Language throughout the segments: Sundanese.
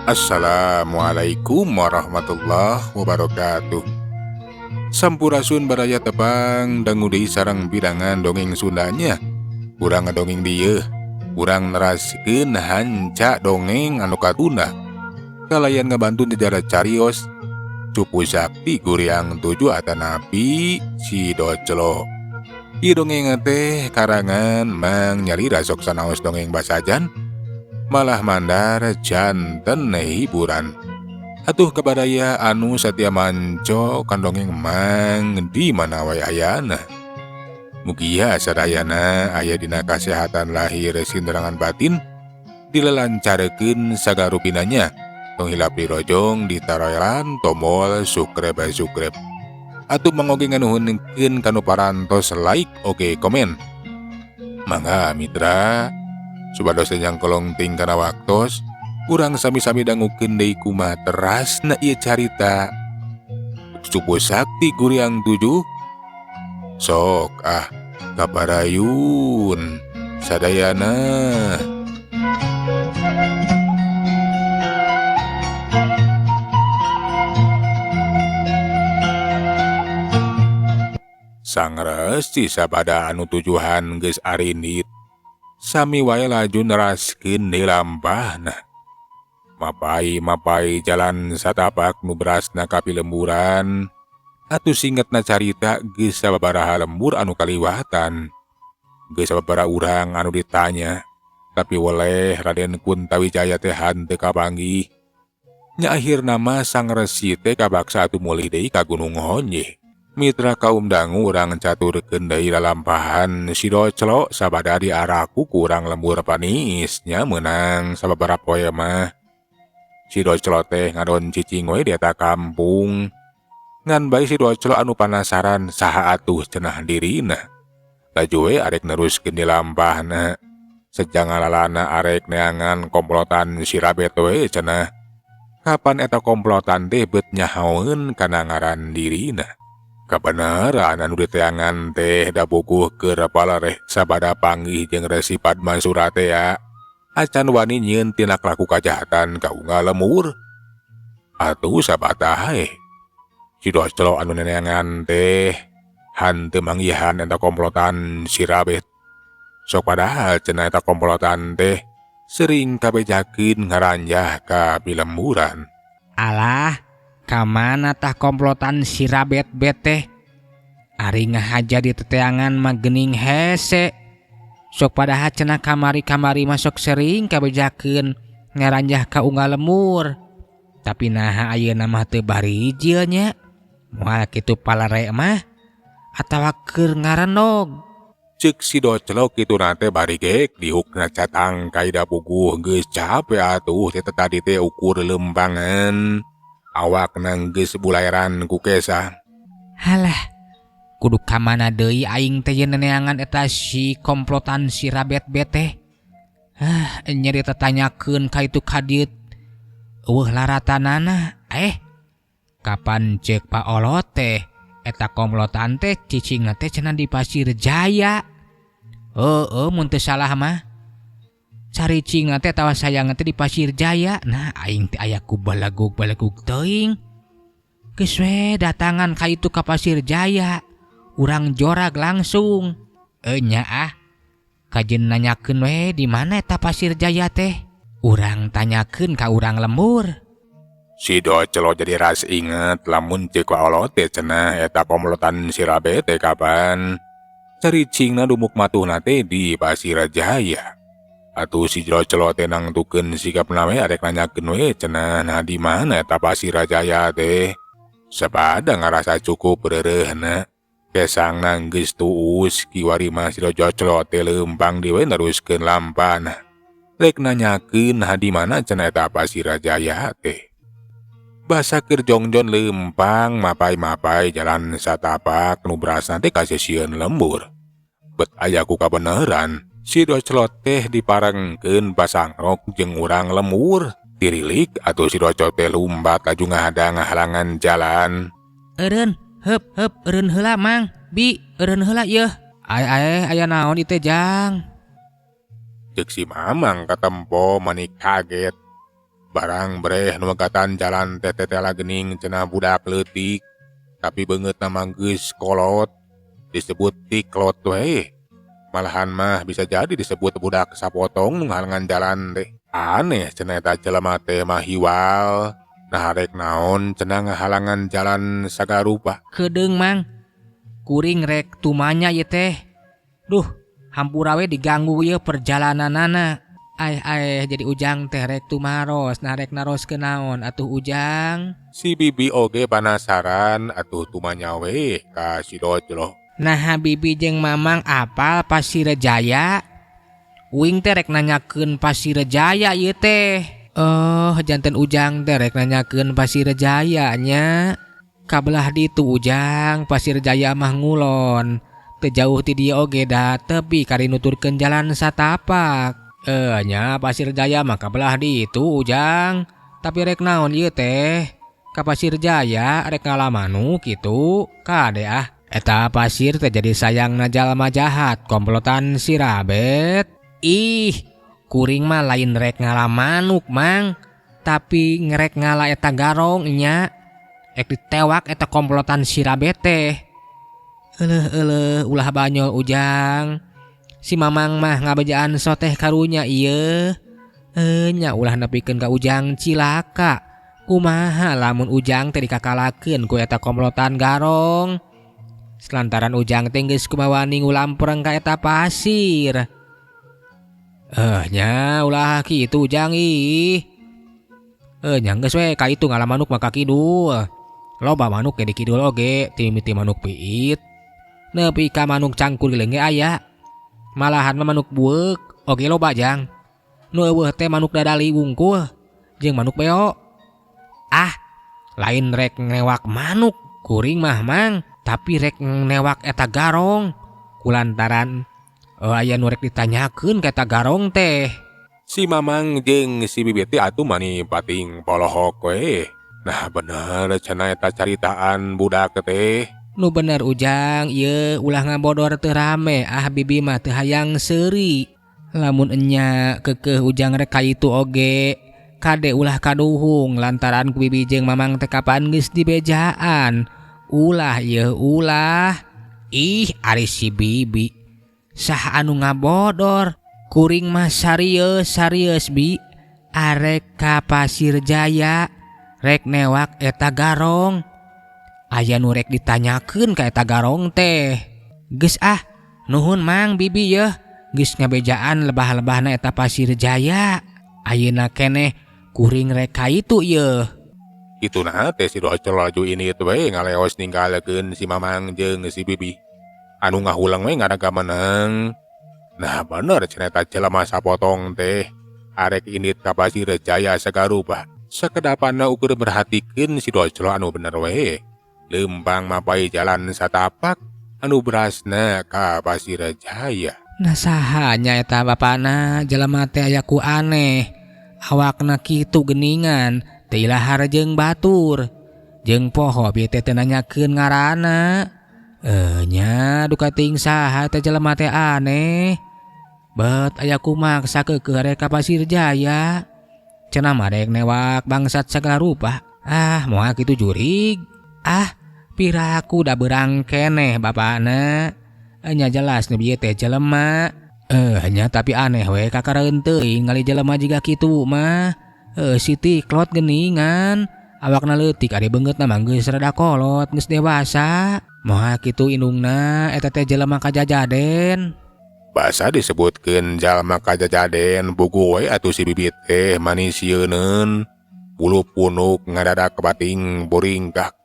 Assalamualaikum warahmatullahi wabarakatuh. Sampurasun baraya tepang dangu deui sareng bidangan dongeng Sundanya. Urang ngadongeng dieu, urang neraskeun hanca dongeng anu katuna. Kalayan ngabantu dijara carios Cupu Sakti Guriang 7 atanapi si Doclo. Ieu dongeng teh karangan Mang Nyarira sok sanaos dongeng basajan malah mandar janten hiburan. Atuh kabadaya anu satia manco kandongeng Mang di mana wae ayana. Mugia sadayana aya dina kasehatan lahir sinderangan batin dilelancarekeun sagarupinanya. Tong hilap dirojong ditaroelan tombol subscribe. Atuh mangoge nganuhunkeun kanu parantos like oge komen. Mangga mitra supados yang kolong ting kana waktos urang sami-sami dangukeun deui kumaha terasna ieu carita Cupu Sakti Guriang 7. Sok kabarayun sadayana. Sang resi sabada anu tujuhan geus arindit sami wae laju neraskeun di lampahna. Mapai jalan satapak nu berasna kapilemburan. Atuh singetna carita geus sababaraha lembur anu kaliwatan. Geus sababaraha urang anu ditanya, tapi weleh Raden Kuntawijaya teh henteu kapanggih. Nya akhirna mah sang resi teh kabaksa atuh mulih deui ka Gunung Honje. Mitra kaum dangu urang caturkeun deui lalampahan si Doclo sabada diaraku ku urang lembur panisnya meunang sababaraha poe mah si Doclo teh ngadon cicing we di eta kampung. Ngan bae si Doclo anu panasaran saha atuh cenah dirina. Laju we arek neruskeun di lampahna. Sejang lalana arek neangan komplotan si Rabet we cenah. Kapan eta komplotan teh beut nyahoeun kana ngaran dirina. Kabeneran anu diteangan teh da bukuh keur palareh sabada panggih jeung Resi Padmasura teh acan wani nyieun tindak laku kajahatan ka unggal lemur. Atuh sabataha si Doclo anu neneangan teh henteu manggihan eta komplotan si Rabet. Sok padahal cenah eta komplotan teh sering kabejakeun ngaranjah ka pilemburan. Alah, kamana tah komplotan si Rabet teh? Ari ngahaja di teteangan mah geuning hese. Sok padahal cenah kamari-kamari masuk sering kabejakeun ngaranjah ka unggal lemur. Tapi naha ayeuna mah teu barijil nya. Moal kitu palarek mah atawa keur ngarenog. Ceuk si Doclo kitu nate bari gek dihukna catang kaida puguh geus capek atuh teh tadi teh ukur lembangan. Awakna geus bulaeran ku kesah. Halah, kudu kamana deui aing teh neneangan eta si komplotan si Rabet teh. Nya ditatanyakeun ka itu kadit. Eueuh laratanana, kapan ceuk Pak Olot teh eta komplotan teh cicingna teh cenah di Pasir Jaya. Mun teu salah mah caricingna teh tawa sayangna teh di Pasir Jaya. Nah aing teh aya ku balagug teuing. Geus we datangan ka itu ka Pasir Jaya. Urang jorag langsung. Nya kajen nanyakeun we di mana eta Pasir Jaya teh. Urang tanyakeun ka urang lembur. Si Doclo jadi ras inget lamun ceuk Pak Olot teh cenah eta komplotan si Rabet teh kapan. Caricingna dumuk matuhna teh di Pasir Jaya. Atuh si Doclo teh nangtukeun sikapna we arek nanyakeun we cenah nah di mana eta Pasir Jaya teh. Sabada ngarasa cukup reureuhna. Kesangna geus tuus kiwari mah si Doclo teh leumpang di we neruskeun lampahna. Rek nanyakeun nah di mana cenah eta Pasir Jaya teh. Basa keur jongjon leumpang mapai jalan satapak nu berasna teh kasesieun lembur. Bet aya ku kabeneran si Doclo teh diparengkeun pasangrok jeung urang lemur. Tirilik atuh si Doclo teh lumbat laju ngahadang halangan jalan. Eureun, heup eureun heula Mang. Bi, eureun heula yeuh. Aya naon ieu teh Jang? Ceuk si Mamang katempo manik kaget. Barang breh nu megatan jalan tetela gening cenah budak leutik. Tapi beungeut nama geus kolot. Disebut tiklot we. Malahan mah bisa jadi disebut budak sapotong nu ngahalangan jalan teh. Aneh cenah eta jelema teh mah hiwal. Nah rek naon cenah ngahalangan jalan sagarupa. Kedeung mang, kuring rek tumanya ieu teh. Duh, hampura we diganggu ieu perjalananana. Jadi Ujang teh rek tumaros, nah rek naroskeun naon atuh Ujang? Si Bibi oge penasaran atuh tumanya we ka si Dojlo. Nah Bibi jeung Mamang apal Pasirejaya? Uing teh rek nanyakeun Pasirejaya ieu teh. Oh, janten Ujang teh rek nanyakeun Pasirejaya nya. Kabelah ditu Ujang, Pasirejaya mah ngulon. Teu jauh ti dieu oge da tepi kari nuturkeun jalan satapak. Nya Pasirjaya mah kabelah ditu Ujang. Tapi rek naon ieu teh? Ka Pasirjaya rek ngalamanuk kitu. Kade ah. Eta pasir teh jadi sayangna jalma jahat komplotan si Rabet. Ih, kuring mah lain rek ngalamanuk mang. Tapi ngerek ngala eta garong nya. Ek ditewak eta komplotan si Rabet teh. Eleuh ulah banyol Ujang. Si Mamang mah ngabejaan soteh karunya ieu. Nya ulah nepikeun ka Ujang cilaka. Kumaha lamun Ujang teh dikakalakeun ku eta komplotan garong. Selantaran Ujang teh geus kumawani ngulampreng ka eta pasir. Nya ulah kitu Ujang ih. Nya geus we ka itu ngalamanuk mah ka kidul. Loba manuk ge di kidul oge, ti mimiti manuk piit. Nepi ka manuk cangkul geuleuh ge aya. Malahan manuk bueuk oge loba Jang. Nu eueuh teh manuk dadali wungkul jeung manuk beo. Ah, lain rek newak manuk kuring mah mang, tapi rek newak eta garong. Kulantaran aya nu rek ditanyakeun ka eta garong teh. Si Mamang jeung si Bibi teh atuh mani pating polohok we. Nah bener cenah eta caritaan budak teh. Nu bener Ujang, ieu ulah ngabodor teu rame, ah Bibi mah teu hayang seuri. Lamun enya keukeuh Ujang rek kaitu oge, kade ulah kaduhung lantaran ku Bibi jeung Mamang teh kapan geus dibejaan. Ulah ieu ulah. Ih, ari si Bibi. Sah anu ngabodor? Kuring mah serius Bi. Arek ka Pasirjaya, rek newak eta garong. Aya nu rek ditanyakeun ka eta garong teh. Geus ah, nuhun Mang Bibi yeuh. Geus ngabejaan lebah-lebahna eta Pasirjaya. Ayeuna keneh kuring rek kaitu yeuh. Kituna teh si Dojlo laju ini teh we ngaleos ninggalekeun si Mamang jeung si Bibi. Anu ngahulang we ngadaga meneng. Nah bener cenah eta jelema sapotong teh arek indit ka Pasirjaya sagarupa. Sakedapanna ukur merhatikeun si Dojlo anu bener we. Lempang mapai jalan satapak anu berasna ka Pasirjaya. Nah sahanya eta bapana jelema teh aya ku aneh. Awakna kitu geningan, teu ilahar jeung batur. Jeung poho bieu teh teu nanyakeun ngaranna. Nya duka ting saha teh jelema teh aneh. Bet aya kumaksa keukeuh rek ka Pasirjaya. Cenah mah rek newak bangsat sagala rupa. Ah, moal kitu jurig. Ah, piraku da beurang keneh bapana. Nya jelas nu bieu teh jelema. Nya tapi aneh we kakareun teuing ngali jelema jiga kitu mah. Si Tiklot geningan. Awakna leutik ade beungeutna mah geus rada kolot, geus dewasa. Moal kitu indungna eta teh jelema kajajaden. Basa disebutkeun jalma kajajaden bugu we atuh si Bibi teh manisieun. Bulu punuk ngadadak bating boringkak.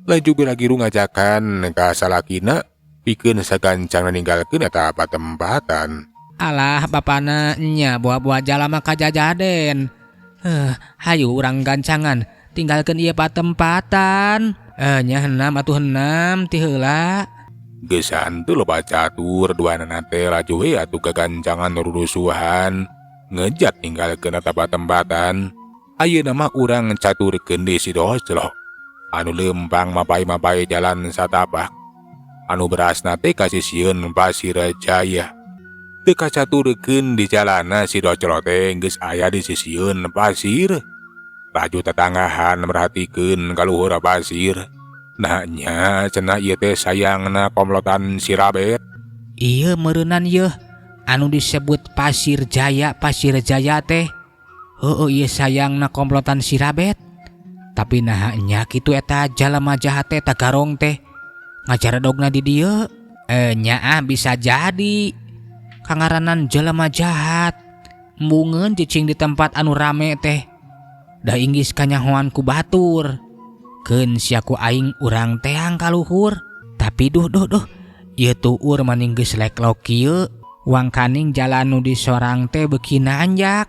Laju biragiru ngajakan ka salakina pikeun sagancang ninggalkeun eta patempatan. Alah bapana nya buah-buah jalma kajajaden. Hayu urang gancangan tinggalkeun ieu patempatan. Nya heunam atuh heunam ti heula. Geus santu loba catur duanana teh laju we atuh gagancangan rurusuhan ngejat ninggalkeun eta patempatan. Ayeuna mah urang caturkeun di si Dojlo. Anu lempang mapai-mapai jalan satapak. Anu berasna teh kasisieun Pasirjaya. Teu kacaturkeun di jalana si Dojlo teh geus aya di sisieun pasir. Raju tetanggahan merhatikeun ka luhur pasir. Nanya cenah ieu teh sayangna komplotan si Rabet. Iya meureunnan yeuh anu disebut Pasir Jaya teh. Heueuh ieu sayangna komplotan si Rabet. Tapi nah nya kitu eta jalema jahat teh tagarong teh ngajaredogna di dieu. Nya bisa jadi kangaranan jalema jahat embungeun cicing di tempat anu rame teh. Da inggis kanyahoan ku batur. Keun siaku aing urang teang ka luhur. Tapi duh ieu tuur maning geus leklok kieu wangkaning jalan nu di sorang teh beuki nanjak.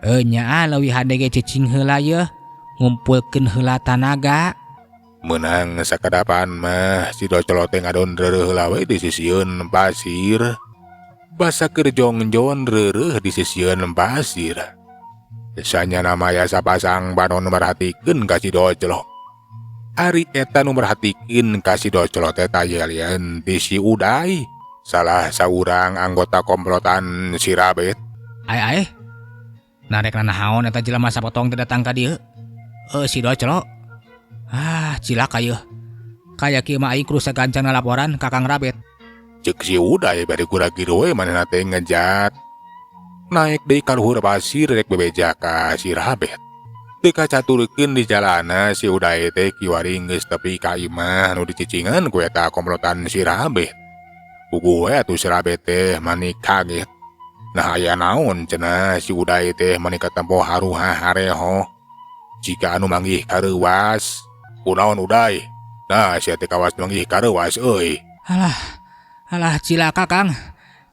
Nya leuwih hade ge cicing heula yeuh ngumpulkeun heula tanaga. Menang sakadapan mah si docolo teh ngadon reureuh heula we di sisieun pasir. Basa keur jongjon reureuh di sisieun pasir. Sanya namaya sapasang banon merhatikeun ka si docolo. Ari eta nu merhatikeun ka si docolo teh tayelian di si Uday, salah saurang anggota komplotan si Rabet. Ai narekna nahaon eta jelema sapotong teh datang ka dieu? Si docolo. Cilaka yeuh. Kaya kieu mah aing kudu sagancang laporan ka Kang Rabet. Ceuk si Uday bari kura-kira we manehna teh ngejat. Naik deui ka luhur pasir rek bebeja ka si Rabet. Teu kacaturkeun di jalana si Uday teh kiwari geus tepi ka imah nu dicicingan ku eta komplotan si Rabet. Puguh we atuh si Rabet teh manik kaget. Nah aya naon cenah si Uday teh manik katempo haruha hareho. Jika anu manggih kareuwas, kunaon Uday? Nah sia teh kawas manggih kareuwas euy. Alah cilaka Kang.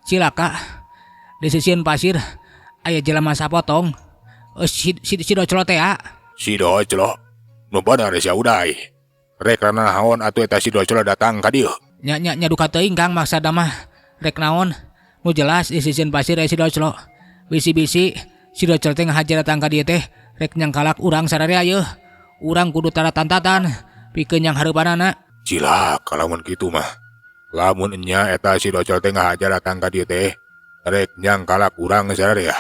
Cilaka. Di sisieun pasir aya jelema sapotong. Si docolo teh Si docolo? Nu bener sia Uday. Rek naon atuh eta si docolo datang ka dieu? Nya duka teuing Kang maksudna mah. Rek naon? Nu jelas di sisieun pasir aya si docolo. Bisi-bisi si docolo teh ngahajar datang ka dieu teh rek nyangkalak urang sadaya yeuh. Urang kudu tara tantatan pikeun nyang hareupanana. Cilaka lamun kitu mah. Lamun nya eta si docolo teh ngahajar datang ka dieu teh rek nyangkalak urang sadaya.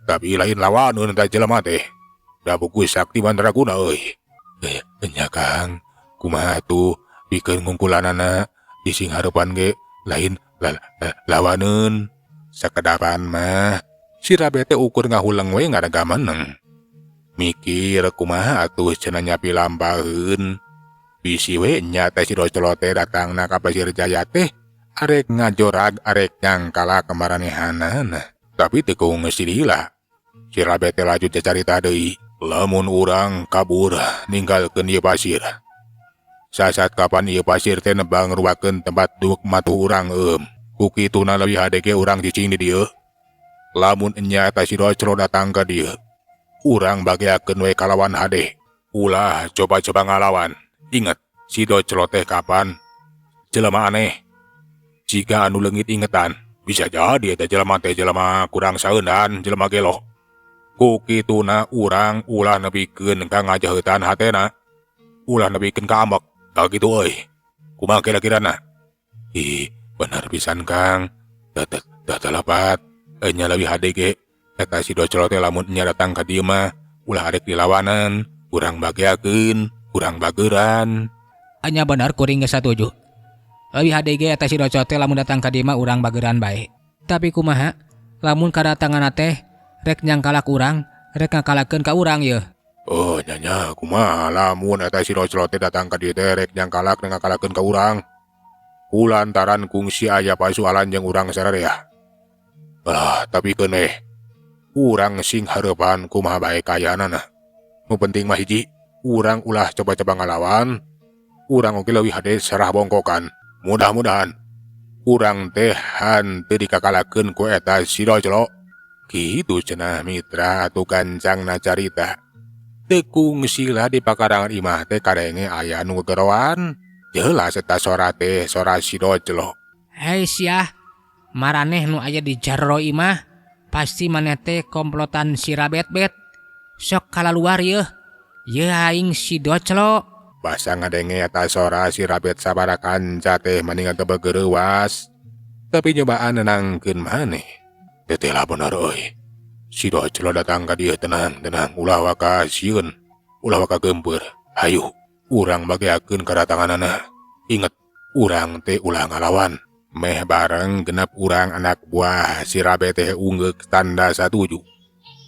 Tapi lain lawaneun eta jelema teh. Da buku sakti mandraguna euy. Nya Kang, kumaha atuh pikeun ngungkulanana di sing hareupan ge lain lawaneun. Sakadapan mah si Rabet teh ukur ngahuleng we ngarega meneng. Mikir kumaha atuh cenah nyapi lampaheun. Bisi we nya teh si docolo teh datangna ka Pasir Jaya teh arek ngajorag arek nyangkala kemaranehanana. Tapi teu kuung silila. Si Rabet teh laju cacarita deui. Lamun urang kabur ninggalkeun ieu pasir. Sasat kapan ieu pasir teh nebang ngruwakeun tempat duk matuh urang ku kituna leuwih hade ge urang cicing di dieu. Lamun nya eta si docolo datang ka dieu, urang bageakeun we kalawan hade. Ulah coba-coba ngalawan. Ingat, si docolo teh kapan? Jelema aneh. Jika anu leungit ingetan, bisa jadi eta jelema teh jelema kurang saeundan, jelema gelo. Ku kituna urang ulah nepikeun ka ngajaheutan hatena. Ulah nepikeun ka ambek. Da kitu euy. Kumaha kira-kirana? Benar pisan Kang. Datalapat. Nya leuwih hade ge eta si docolo teh lamun nya datang ka dieu mah ulah arek dilawanan, urang bageakeun, urang bageuran. Nya bener kuring geus satuju. Leuwih hade ge eta si docolo teh lamun datang ka dieu mah urang bageuran bae. Tapi kumaha? Lamun kadatanganna teh rek nyangkalak urang, rek ngakalakeun ka urang yeuh. Nya kumaha lamun eta si docolo teh datang ka dieu teh rek nyangkalak dan ngakalakeun ka urang. Kulantaran kungsi aya pasualan jeung urang sadaya. Tapi keneh urang sing hareupan kumaha bae kayanana. Nu penting mah hiji, urang ulah coba-coba ngalawan. Urang oge leuwih hade sarah bongkokan. Mudah-mudahan urang teh henteu dikakalakeun ku eta si docolo. Kitu cenah mitra atuh gancangna carita. Teu kungsila di pakarangan imah teh kadenge aya nu gegeroan. Jelas eta sora teh sora si docolo. Hei sia, maraneh nu aya di jero imah pasti maneh teh komplotan si Rabet. Sok kalaluar yeuh. Yeuh aing si docolo. Basa ngadenge eta sora si Rabet sabaraha kanca teh maningan teu begereuwas. Tapi nyobaan nenangkeun maneh. Teu lah bener euy. Si Doclo datang ka dieu tenang, ulah waka sieun, ulah waka gempeur. Hayu, urang bageakeun kadatanganana. Inget, urang teh ulah ngalawan. Meh bareng genep urang anak buah si Rabe teh ungeuk tanda satuju.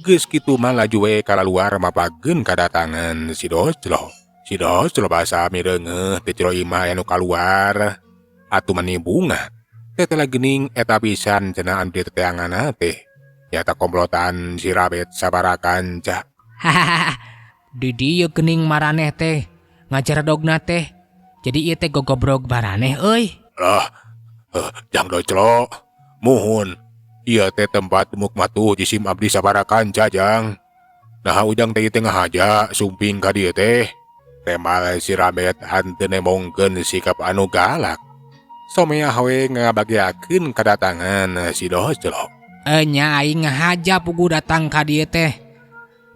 Geus kitu mah laju we kalaluar mapageun kadatangan si Doclo. Si Doclo basa mireungeuh teh Ciro imah anu kaluar. Atuh mani bunga. Teh telah geuning eta pisan cenah anu diteteanganna teh. Nyata komplotan si Rabet sabarakan cah. Hahaha. Di dieu geuning maraneh teh ngajar dogna teh. Jadi ieu teh gogobrog maraneh euy. Lah, Jang Doclo, muhun. Ieu teh tempat mukmatuh jisim abdi sabarakan cah Jang. Nah ujang teh tengah aja sumping ka dieu teh. Temal si Rabet hanteu nemongkeun sikap anu galak. Somea we ngabagiakeun kadatangan si Doclo. Nya aing ngahaja pugu datang ka dieu teh.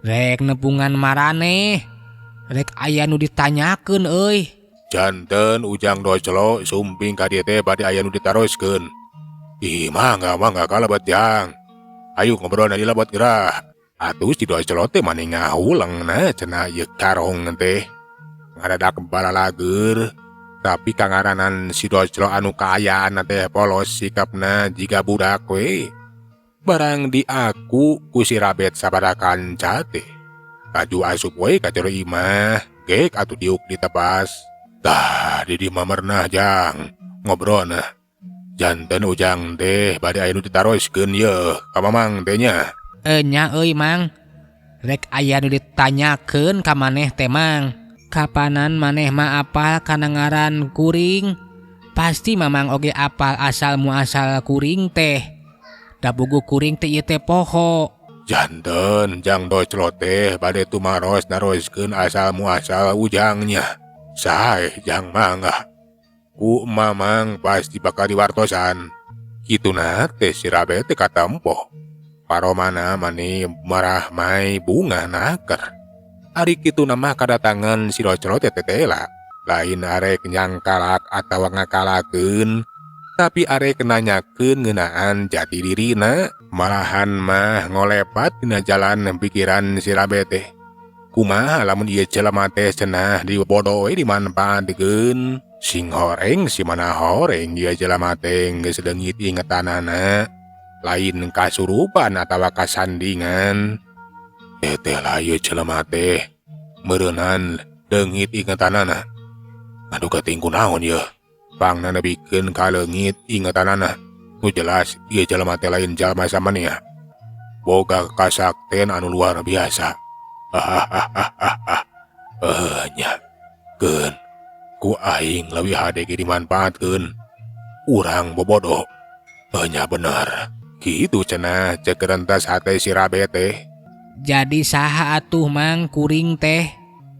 Rek nepungan maraneh. Rek aya nu ditanyakeun euy. Janten ujang Doclo sumping ka dieu teh bade aya nu ditaroskeun. Ih mangga kalebet Jang. Ayo ngobrol na dilebet gerah. Atuh si Doclo teh mani ngahuleungna cenah ieu karong teh. Ngadadak balalager. Tapi kangaranan si Doclo anu kaayaan teh polos sikapna jiga budak we. Barang diaku ku si Rabet sabarakan cate. Kaju asup we ka Ciro imah, gek atuh diuk ditebas. Tah di mah mernah Jang, ngobrol nah. Janten ujang teh bade aya nu ditaroskeun yeuh ka mamang teh nya. Nya euy Mang. Rek aya nu ditanyakeun ka maneh teh Mang. Kapanan maneh mah apal kana ngaran kuring? Pasti Mamang oge apal asal muasal kuring teh. Da bugu kuring teh ieu teh poho. Janten Jang Doclo teh bade tumaros naroskeun asal muasal ujangnya. Sae Jang mangga. Ku mamang pasti bakal diwartosan. Kituna teh si Rabe teh katempo. Paromana mani marah mai bunga naker. Ari kitu mah kadatangan si Doclo teh tetela. Lain arek nyangkalak atawa ngakalakeun. Tapi arek nanyakeun ngeunaan jati dirina, malahan mah ngolepat dina jalan pikiran si Rabe teh. Kumaha lamun ieu jelema teh cenah dibodoh we dimanfaatkeun. Sing horeng si mana horeng ieu jelema teh geus leungit ingetanana. Lain kasurupan atawa kasandingan. Teh lah ieu jelema teh meureunan leungit ingetanana. Aduh kating kunaon ieu? Pangna nebikeun ka leungit ingetanana. Nu jelas ieu jelema teh lain jalma samania. Boga kasakten anu luar biasa. Nya. Keun. Ku aing leuwih hade ge dimanfaatkeun. Urang bobodoh. Nya bener. Kitu cenah ceuk rentas hate si Rabe teh. Jadi saha atuh Mang kuring teh?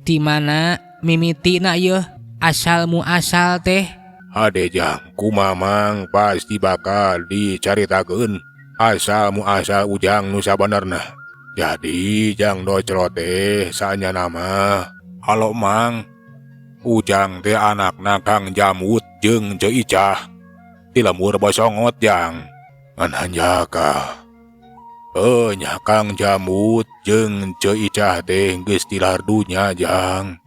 Di mana mimitina ieu asal muasal teh? Hade Jang, ku mamang pasti bakal dicaritakeun asal muasal ujang nu sabenerna. Jadi Jang Doclo teh saanya nama. Halo Mang. Ujang teh anakna Kang Jamut jeung Ceu Icah. Ti lemur bosongot Jang. Ngan hanjaka. Nya Kang Jamut jeung Ceu Icah teh geus tilar dunya Jang.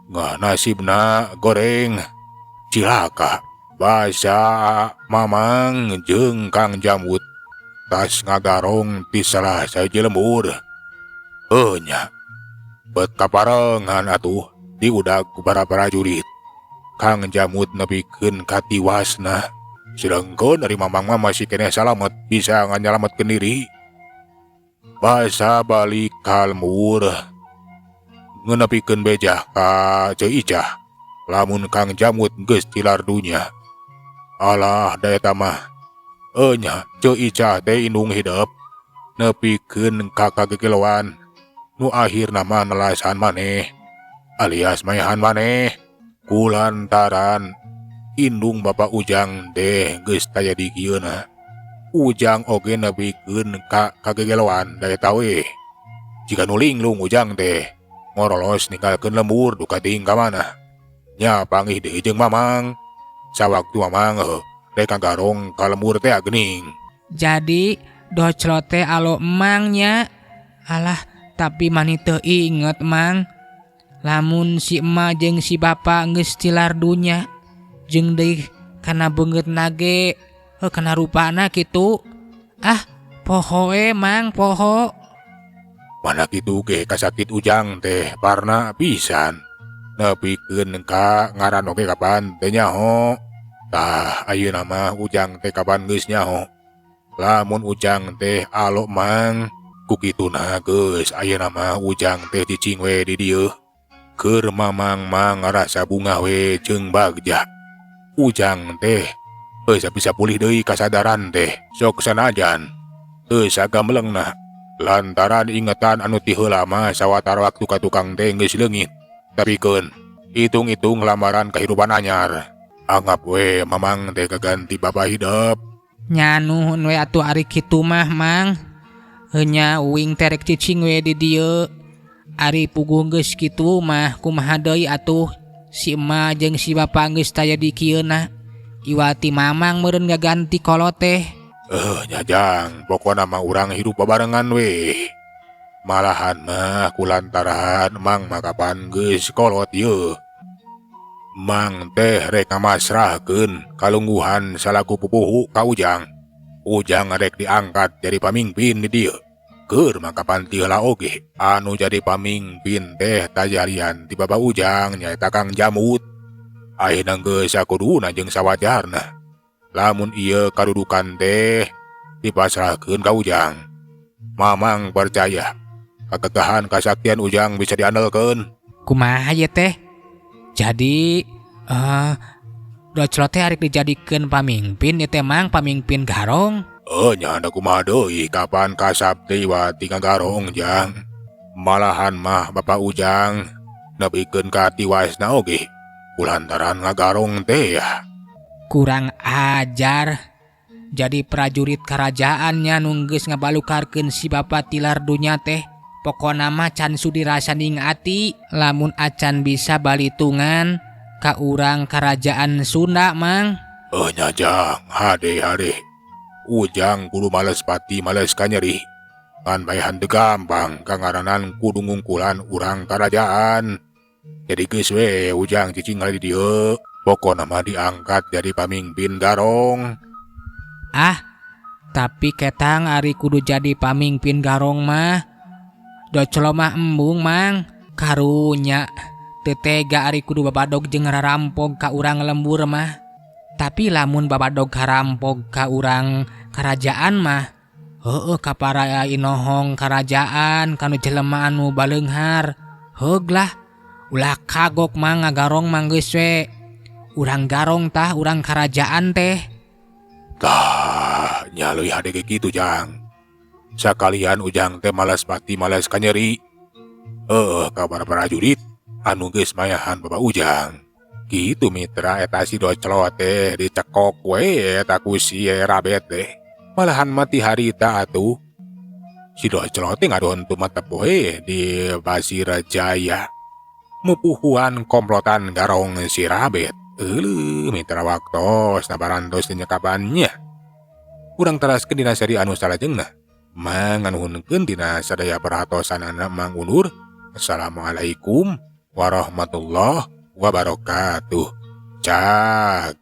Ngan nasibna goreng. Cilaka, basa mamang jeung Kang Jamut tas ngagarong ti salah sahiji lembur. Nya, bet kaparengan atuh diudag ku para prajurit. Kang Jamut nepikeun katiwasna. Sedengkeun dari mamang mah masih keneh salamet bisa nganyalametkeun diri. Basa balik ka lembur. Ngenepikeun beja ka Ceu Icah. Lamun Kang Jamut geus tilar dunya. Alah da eta mah. Nya Ceu Icah teh indung hidup nepikeun ka kagegeloan nu akhirna mah nelasan maneh alias mayahan maneh kulantaran indung Bapak Ujang teh geus taya di kieuna. Ujang oge nepikeun ka kagegeloan da eta we. Jika nu linglung Ujang teh ngorolos ninggalkeun lembur duka ting ka mana. Nya panggih deui jeung mamang. Sawaktu mamang rek ngagarong ka lembur teh geuning. Jadi Docelote alo emangnya. Alah, tapi mani teu inget mang. Lamun si emak jeung si bapa geus tilar dunya, jeung deui kana beungeut nage, kana rupana kitu. Ah, poho mang, poho. Mana kitu ge kasakit Ujang teh parna pisan. Nepikeun ka ngaran oge kapan teh nyaho. Tah ayeuna mah Ujang teh kapan geus nyaho. Lamun Ujang teh alo mang, kukituna geus ayeuna mah Ujang teh cicing we di dieu. Keur mamang mang rasa bunga we jeung bagja. Ujang teh bisa pulih deui kasadaran teh sok sanajan teu sagamelengna lantaran ingetan anu ti heula mah sawatara waktu ka tukang teh geus leungit. Tapikeun hitung-hitung lamaran kahirupan anyar. Anggap we mamang teh kaganti bapa hidup. Nya nuhun we atuh ari kitu mah mang. Heunya uing terek cicing we di dieu. Ari puguh geus kitu mah kumaha deui atuh. Si emak jeung si bapa geus taya di kieuna. Iwati mamang meureun gaganti kolot teh. Nyajang, pokona mah urang hidup babarengan we. Malahan mah kulantaran mang makapan geus kolot ieu. Mang teh rek ngamasrahkeun kalungguhan salaku pupuhu ka Ujang. Ujang rek diangkat jadi pamimpin di dieu. Keur makapan ti heula oge anu jadi pamimpin teh tajarian ti bapa Ujang nyaeta Kang Jamut. Ayeuna geus sakuduna jeung sawajarna. Lamun ieu kadudukan teh dipasrahkeun ka Ujang. Mamang percaya kagagahan kasaktian Ujang bisa diandelkeun. Kumaha ye teh? Jadi Docelot teh arek dijadikeun pamimpin ieu teh mang pamimpin garong. Nya da kumaha deui kapan kasabti wati ngagarong Jang. Malahan mah Bapa Ujang nepikeun ka tiwasna oge kulantaran ngagarong teh ya. Kurang ajar. Jadi prajurit kerajaannya nunggeus ngabalukarkeun si bapa tilar dunya teh. Pokona mah can sudi rasa ningati lamun acan bisa balitungan ka urang kerajaan Sunda mang. Nya Jang, hade. Ujang kudu males pati males kanyeri. Ngan bayahan teu gampang kangaranan kudu ngungkulan urang kerajaan. Jadi geus we Ujang cicing ngali di dieu. Pokona mah diangkat jadi pamimpin garong. Ah, tapi ketang ari kudu jadi pamimpin garong mah. Docelo mah embung mang. Karunya teu tega ari kudu babadog jeung rarampog ka urang lembur mah. Tapi lamun babadog karampog ka urang kerajaan mah, ka para inohong kerajaan kanu jelema anu baleunghar. Heug lah, ulah kagok mang ngagarong mang geus we. Urang garong tah urang kerajaan teh. Tah, nya leuwih hade ge kitu Jang. Sakalian Ujang teh malas pati malas kanyeri. Ka para prajurit anu geus mayahan Bapa Ujang. Kitu mitra eta si Docelot teh dicekok we eta ku si Rabet teh. Malahan mati harita atuh. Si Docelot teh ngadon tumatep we di Basir Jaya. Mupuhuan komplotan garong si Rabet. Mitra waktos nabarantos nyekapannya. Urang teraskeun dina seri anu salajengna. Manganuhunkeun dina sadaya perhatosanana Mang Unur. Assalamualaikum warahmatullahi wabarakatuh. Cak.